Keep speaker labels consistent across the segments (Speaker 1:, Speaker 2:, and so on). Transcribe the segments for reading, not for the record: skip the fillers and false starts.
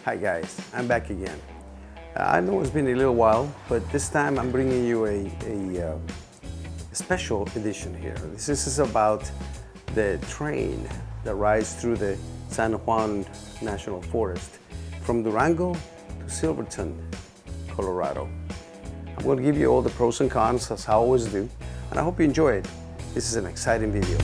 Speaker 1: Hi guys, I'm back again. I know it's been a little while, but this time I'm bringing you a special edition here. This is about the train that rides through the San Juan National Forest from Durango to Silverton, Colorado. I'm going to give you all the pros and cons as I always do, and I hope you enjoy it. This is an exciting video.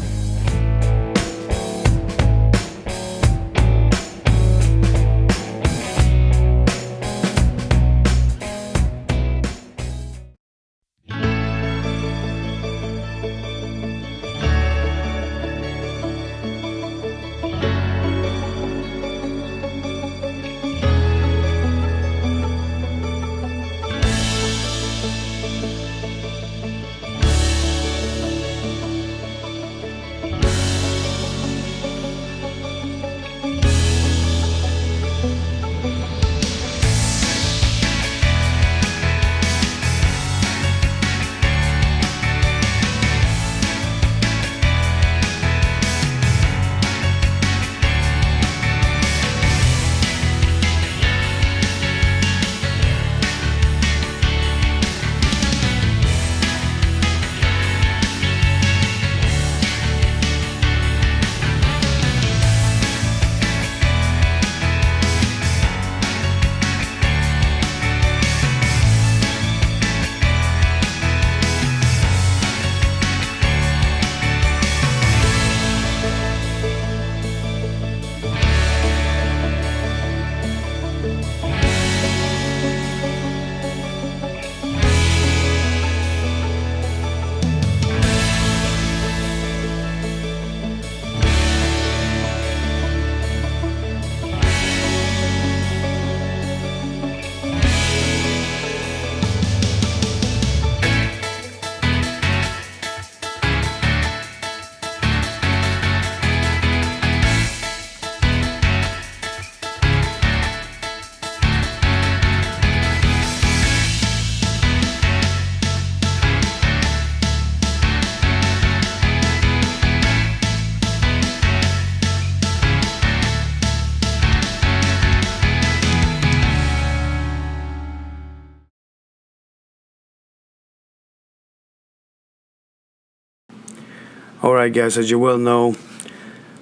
Speaker 1: Alright guys, as you well know,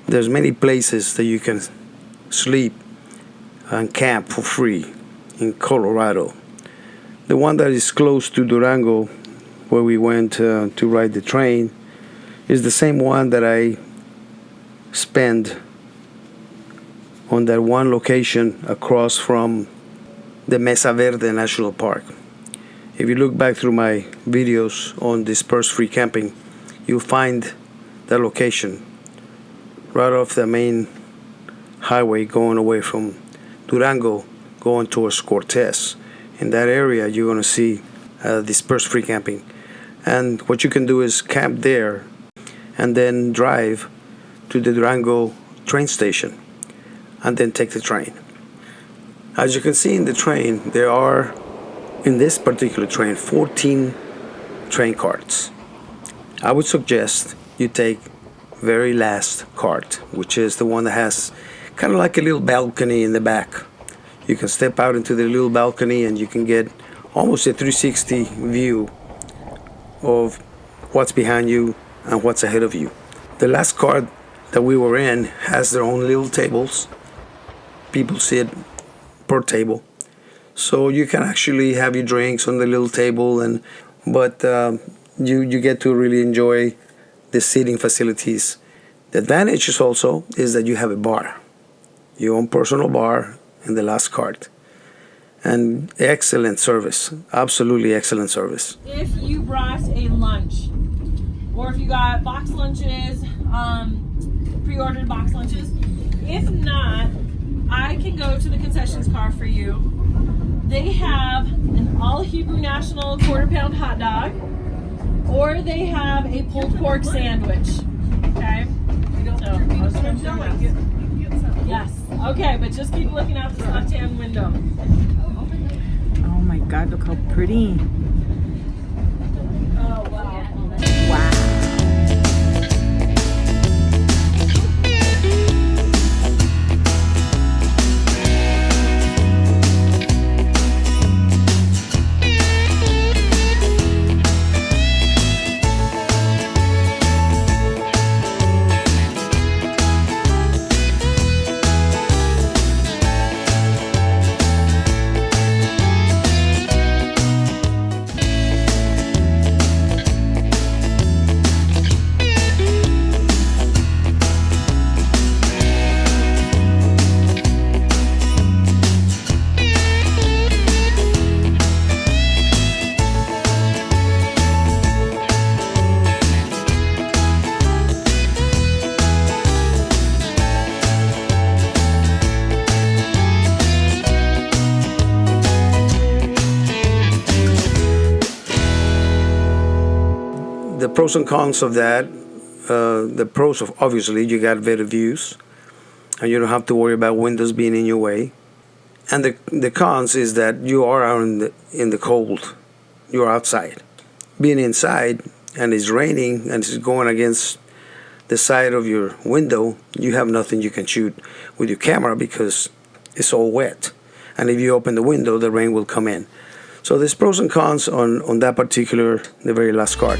Speaker 1: there's many places that you can sleep and camp for free in Colorado. The one that is close to Durango, where we went to ride the train, is the same one that I spent on that one location across from the Mesa Verde National Park. If you look back through my videos on dispersed free camping, you'll find that location right off the main highway going away from Durango going towards Cortez. In that area you're going to see dispersed free camping, and what you can do is camp there and then drive to the Durango train station and then take the train. As you can see in the train, there are, in this particular train, 14 train carts. I would suggest you take very last cart, which is the one that has kind of like a little balcony in the back. You can step out into the little balcony and you can get almost a 360 view of what's behind you and what's ahead of you. The last cart that we were in has their own little tables. People sit per table, so you can actually have your drinks on the little table, but you get to really enjoy the seating facilities. The advantage is also is that you have a bar, your own personal bar in the last cart, and excellent service, absolutely excellent service.
Speaker 2: If you brought a lunch, or if you got box lunches, pre-ordered box lunches, if not, I can go to the concessions car for you. They have an all Hebrew National quarter-pound hot dog, or they have a pulled pork sandwich. Okay? Yes. Okay, but just keep looking out the left-hand window.
Speaker 3: Oh my God, look how pretty.
Speaker 2: Oh, wow.
Speaker 3: Wow.
Speaker 1: pros and cons of that. The pros of obviously you got better views, and you don't have to worry about windows being in your way. And the cons is that you are out in the cold. You're outside. Being inside and it's raining and it's going against the side of your window, you have nothing you can shoot with your camera because it's all wet. And if you open the window, the rain will come in. So there's pros and cons on that particular, the very last card.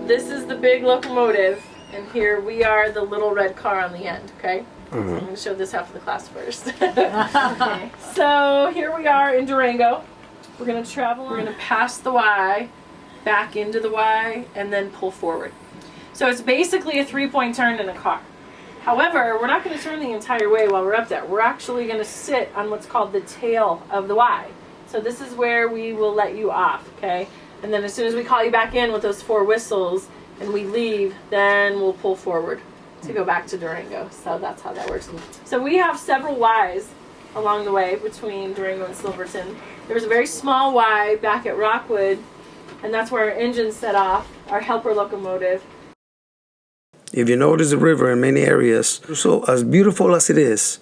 Speaker 2: This is the big locomotive, and here we are, the little red car on the end, okay? So I'm going to show this half of the class first. Okay. So here we are in Durango. We're going to travel, we're going to pass the Y, back into the Y, and then pull forward. So it's basically a 3-point turn in a car. However, we're not going to turn the entire way while we're up there. We're actually going to sit on what's called the tail of the Y. So this is where we will let you off, okay? And then as soon as we call you back in with those 4 whistles and we leave, then we'll pull forward to go back to Durango. So that's how that works. So we have several Ys along the way between Durango and Silverton. There's a very small Y back at Rockwood, and that's where our engines set off, our helper locomotive.
Speaker 1: If you notice the river in many areas, so as beautiful as it is,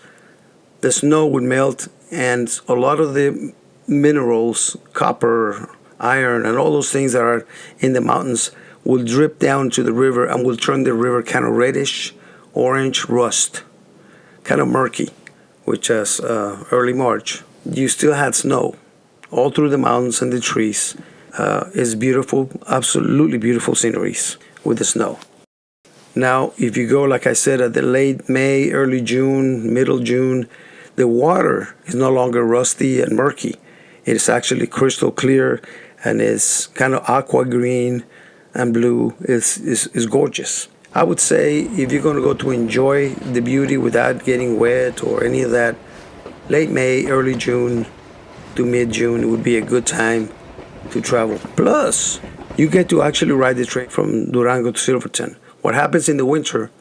Speaker 1: the snow would melt and a lot of the minerals, copper, iron, and all those things that are in the mountains will drip down to the river and will turn the river kind of reddish, orange, rust, kind of murky, which as early March, you still had snow all through the mountains and the trees. It's beautiful, absolutely beautiful sceneries with the snow. Now, if you go, like I said, at the late May, early June, middle June, the water is no longer rusty and murky. It is actually crystal clear and is kind of aqua green and blue. It's gorgeous. I would say if you're going to go to enjoy the beauty without getting wet or any of that, late May, early June to mid-June, it would be a good time to travel. Plus, you get to actually ride the train from Durango to Silverton. What happens in the winter,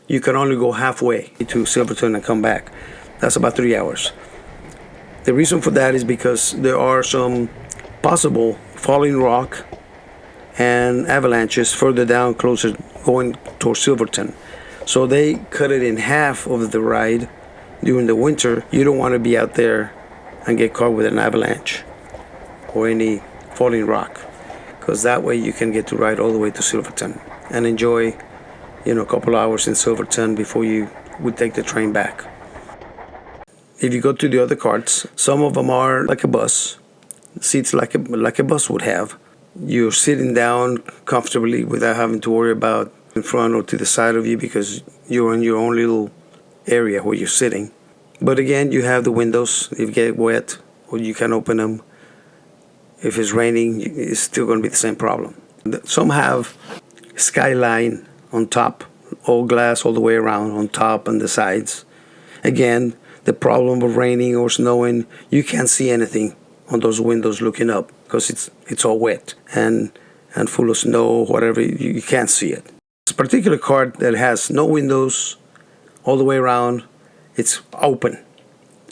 Speaker 1: you can only go halfway to Silverton and come back. That's about 3 hours. The reason for that is because there are some possible falling rock and avalanches further down, closer going towards Silverton. So they cut it in half of the ride during the winter. You don't want to be out there and get caught with an avalanche or any falling rock, because that way you can get to ride all the way to Silverton and enjoy, a couple hours in Silverton before you would take the train back. If you go to the other carts, some of them are like a bus, seats like a bus would have. You're sitting down comfortably without having to worry about in front or to the side of you because you're in your own little area where you're sitting. But again, you have the windows. If you get wet, or you can open them. If it's raining, it's still going to be the same problem. Some have skyline on top, all glass all the way around on top and the sides. Again, the problem of raining or snowing, you can't see anything on those windows looking up because it's all wet and full of snow, whatever, you can't see it. This particular cart that has no windows all the way around, it's open.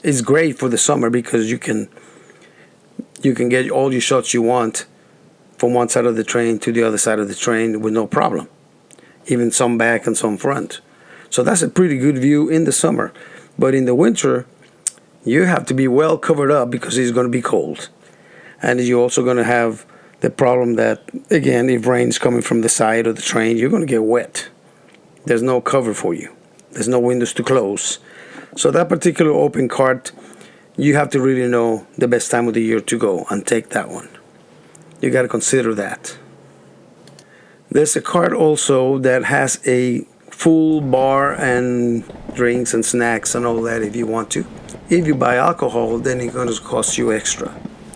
Speaker 1: It's great for the summer because you can get all your shots you want from one side of the train to the other side of the train with no problem, even some back and some front. So that's a pretty good view in the summer. But in the winter, you have to be well covered up because it's going to be cold. And you're also going to have the problem that, again, if rain's coming from the side of the train, you're going to get wet. There's no cover for you. There's no windows to close. So that particular open cart, you have to really know the best time of the year to go and take that one. You got to consider that. There's a cart also that has a full bar and drinks and snacks and all that if you want to. If you buy alcohol, then it's going to cost you extra.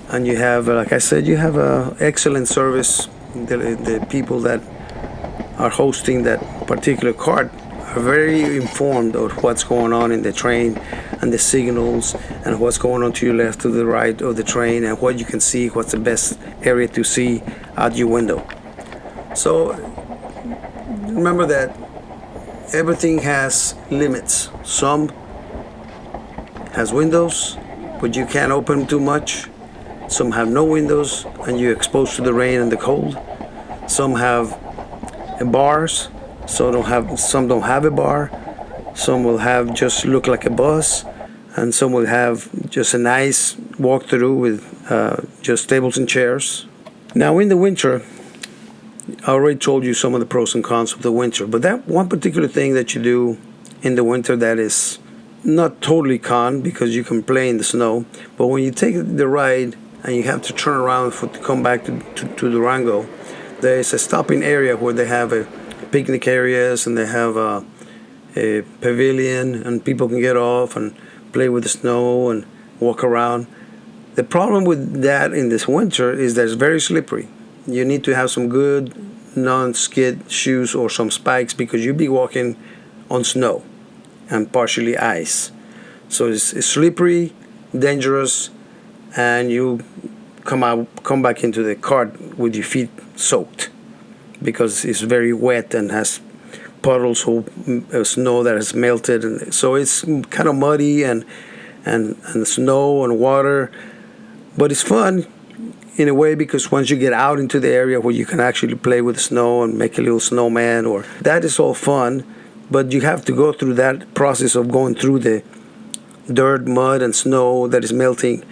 Speaker 1: And you have, like I said, you have a excellent service. The people that are hosting that particular cart are very informed of what's going on in the train and the signals and what's going on to your left, to the right of the train, and what you can see, what's the best area to see out your window. So remember that everything has limits. Some has windows, but you can't open too much. Some have no windows and you're exposed to the rain and the cold. Some have bars, some don't have a bar. Some will have just look like a bus, and some will have just a nice walk-through with just tables and chairs. Now in the winter, I already told you some of the pros and cons of the winter, but that one particular thing that you do in the winter that is not totally con, because you can play in the snow, but when you take the ride and you have to turn around to come back to Durango, there is a stopping area where they have a picnic areas and they have a pavilion and people can get off and play with the snow and walk around. The problem with that in this winter is that it's very slippery. You need to have some good non-skid shoes or some spikes, because you'll be walking on snow and partially ice. So it's slippery, dangerous, and you come back into the cart with your feet soaked, because it's very wet and has puddles of snow that has melted, and so it's kind of muddy and snow and water. But it's fun in a way, because once you get out into the area where you can actually play with the snow and make a little snowman, or that is all fun. But you have to go through that process of going through the dirt, mud, and snow that is melting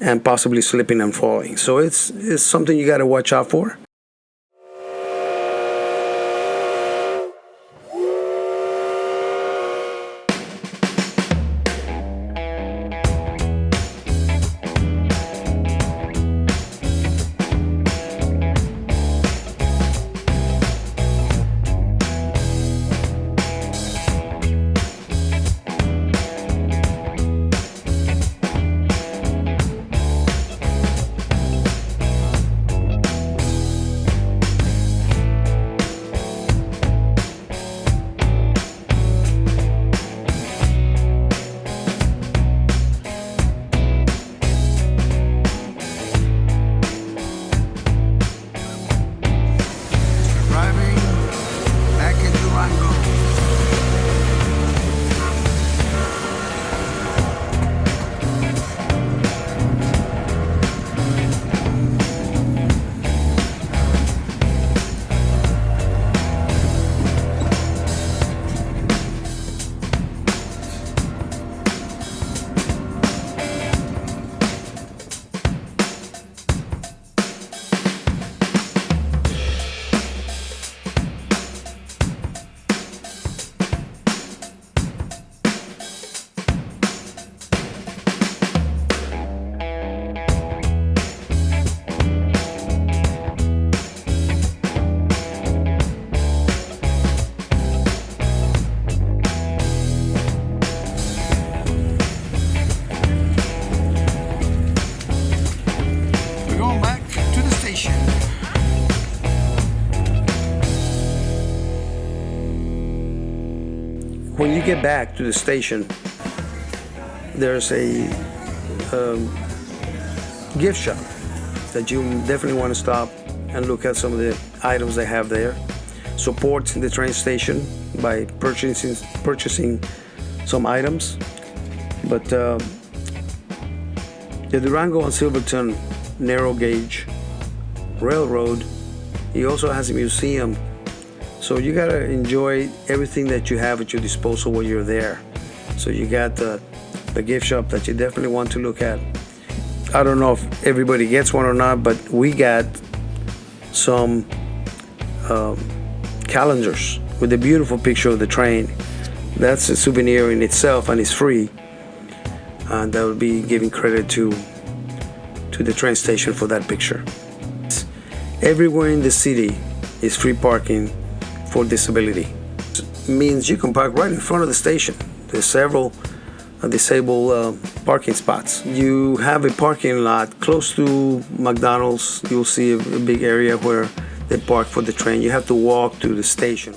Speaker 1: and possibly slipping and falling. So it's something you got to watch out for. When you get back to the station, there's a gift shop that you definitely want to stop and look at some of the items they have there. Support the train station by purchasing some items. But the Durango and Silverton narrow gauge railroad, he also has a museum. So you gotta enjoy everything that you have at your disposal when you're there. So you got the gift shop that you definitely want to look at. I don't know if everybody gets one or not, but we got some calendars with a beautiful picture of the train. That's a souvenir in itself, and it's free. And I will be giving credit to the train station for that picture. Everywhere in the city is free parking for disability. It means you can park right in front of the station. There's several disabled parking spots. You have a parking lot close to McDonald's. You'll see a big area where they park for the train. You have to walk to the station.